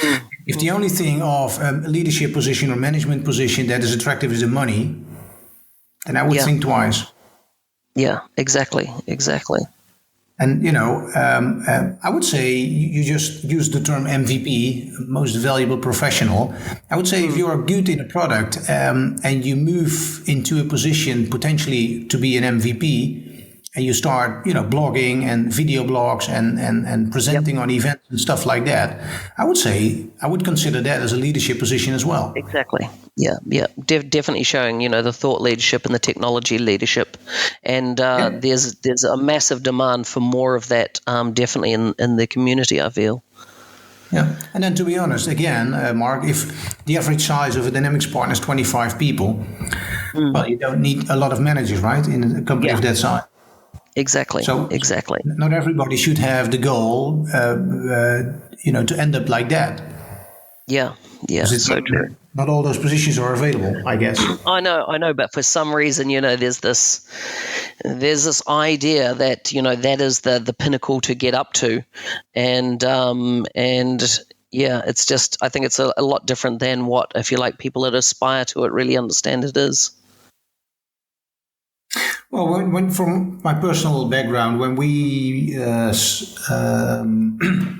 Mm. If the only thing of a leadership position or management position that is attractive is the money, then I would think twice. Yeah, exactly. And, I would say you just use the term MVP, most valuable professional. I would say if you are good in a product and you move into a position potentially to be an MVP, and you start, blogging and video blogs and presenting on events and stuff like that, I would say I would consider that as a leadership position as well. Exactly. Yeah. Definitely showing, the thought leadership and the technology leadership. And there's a massive demand for more of that, definitely in the community, I feel. Yeah. And then to be honest, again, Mark, if the average size of a Dynamics partner is 25 people, well, you don't need a lot of managers, right, in a company of that size. Exactly. So exactly. Not everybody should have the goal, to end up like that. Yeah. So true. Not all those positions are available, I guess. I know, but for some reason, there's this idea that that is the pinnacle to get up to, and it's just, I think it's a lot different than what, if you like, people that aspire to it really understand it is. Well, when from my personal background, when we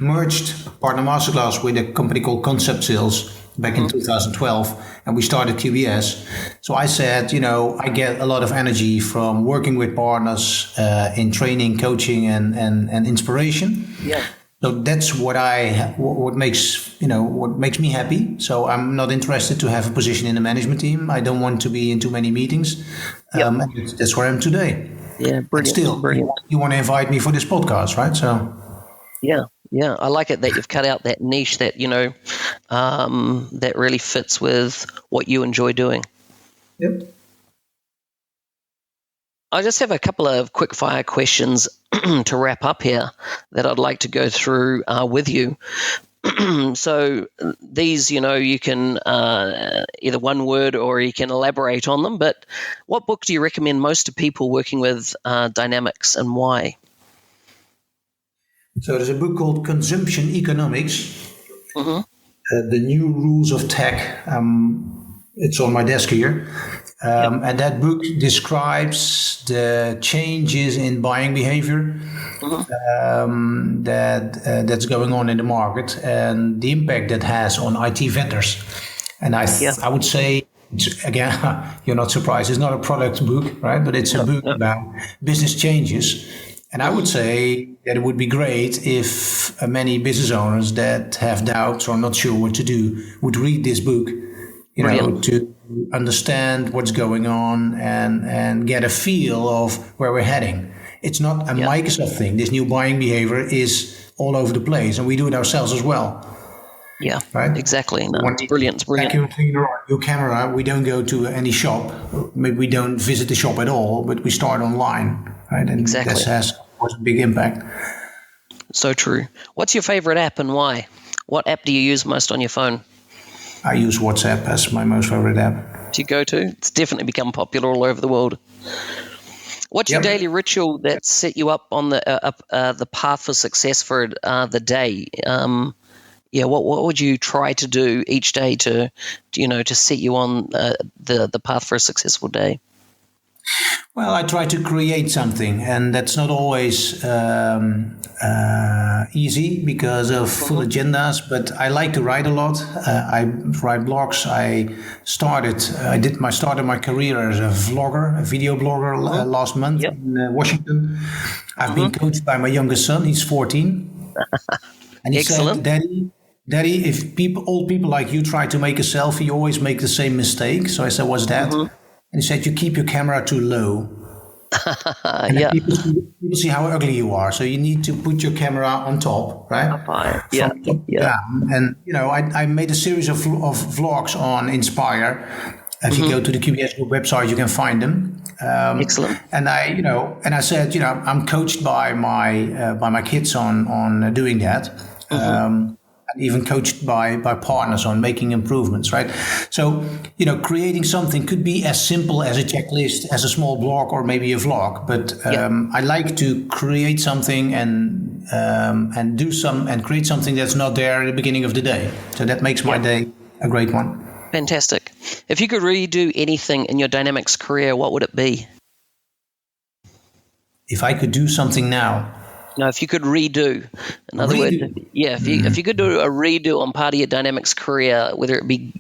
merged Partner Masterclass with a company called Concept Sales back in 2012, and we started QBS. So I said, I get a lot of energy from working with partners in training, coaching, and inspiration. Yeah. So that's what makes me happy. So I'm not interested to have a position in the management team. I don't want to be in too many meetings. And that's where I am today. Yeah, brilliant. But still, brilliant. You want to invite me for this podcast, right? So. Yeah, I like it that you've cut out that niche that that really fits with what you enjoy doing. Yep. I just have a couple of quick fire questions to wrap up here that I'd like to go through with you. So these, you can either one word or you can elaborate on them, but what book do you recommend most to people working with Dynamics and why? So there's a book called Consumption Economics, Mm-hmm. The New Rules of Tech. It's on my desk here. And that book describes the changes in buying behavior that's going on in the market and the impact that has on IT vendors. And I would say, again, you're not surprised, it's not a product book, right? But it's a book about business changes. And I would say that it would be great if many business owners that have doubts or not sure what to do would read this book, to understand what's going on and get a feel of where we're heading. It's not a Microsoft thing. This new buying behavior is all over the place, and we do it ourselves as well. Yeah, right? Exactly. No, it's brilliant. It's brilliant. Vacuum cleaner or your camera, we don't go to any shop. Maybe we don't visit the shop at all, but we start online, right? And that has a big impact. So true. What's your favorite app and why? What app do you use most on your phone? I use WhatsApp as my most favorite app. Do you go to? It's definitely become popular all over the world. What's your daily ritual that set you up on the path for success for the day? What would you try to do each day to set you on the path for a successful day? Well, I try to create something, and that's not always easy because of full agendas, but I like to write a lot. I write blogs. I started my career as a vlogger, a video blogger last month in Washington. I've been coached by my youngest son. He's 14. And he said, Daddy, if old people like you try to make a selfie, you always make the same mistake. So I said, what's that? And he said, you keep your camera too low. And people see how ugly you are. So you need to put your camera on top, right? From top down. And, I made a series of vlogs on Inspire. If you go to the QBS Group website, you can find them. Excellent. And I said, I'm coached by my kids on doing that. And even coached by partners on making improvements, right? So, creating something could be as simple as a checklist, as a small blog, or maybe a vlog. But I like to create something and create something that's not there at the beginning of the day. So that makes my day a great one. Fantastic. If you could redo anything in your Dynamics career, what would it be? If I could do something now. No, if you could redo. In other words, if you could do a redo on part of your Dynamics career, whether it be,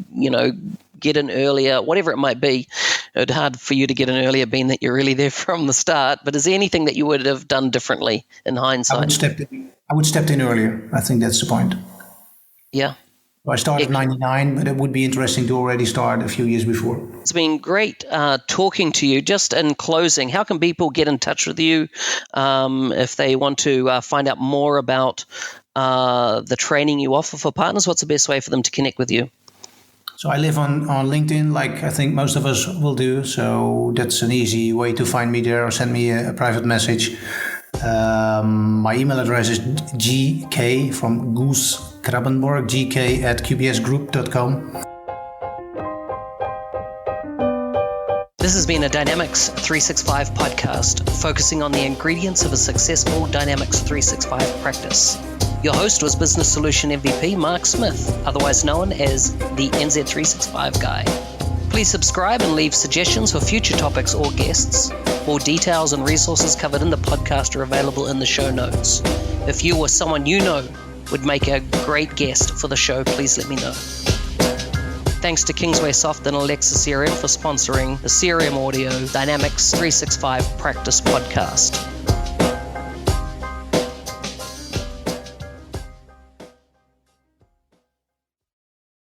get in earlier, whatever it might be, it's hard for you to get in earlier being that you're really there from the start, but is there anything that you would have done differently in hindsight? I would step in earlier. I think that's the point. Yeah. I started in 99, but it would be interesting to already start a few years before. It's been great talking to you. Just in closing, how can people get in touch with you if they want to find out more about the training you offer for partners? What's the best way for them to connect with you? So I live on LinkedIn, like I think most of us will do. So that's an easy way to find me there or send me a private message. My email address is gk from Guus Krabbenborg, gk@qbsgroup.com. This has been a Dynamics 365 podcast focusing on the ingredients of a successful Dynamics 365 practice. Your host was Business Solution MVP Mark Smith, otherwise known as the NZ365 Guy. Please subscribe and leave suggestions for future topics or guests. More details and resources covered in the podcast are available in the show notes. If you or someone you know would make a great guest for the show, please let me know. Thanks to Kingsway Soft and Alexa Serial for sponsoring the Serium Audio Dynamics 365 Practice Podcast.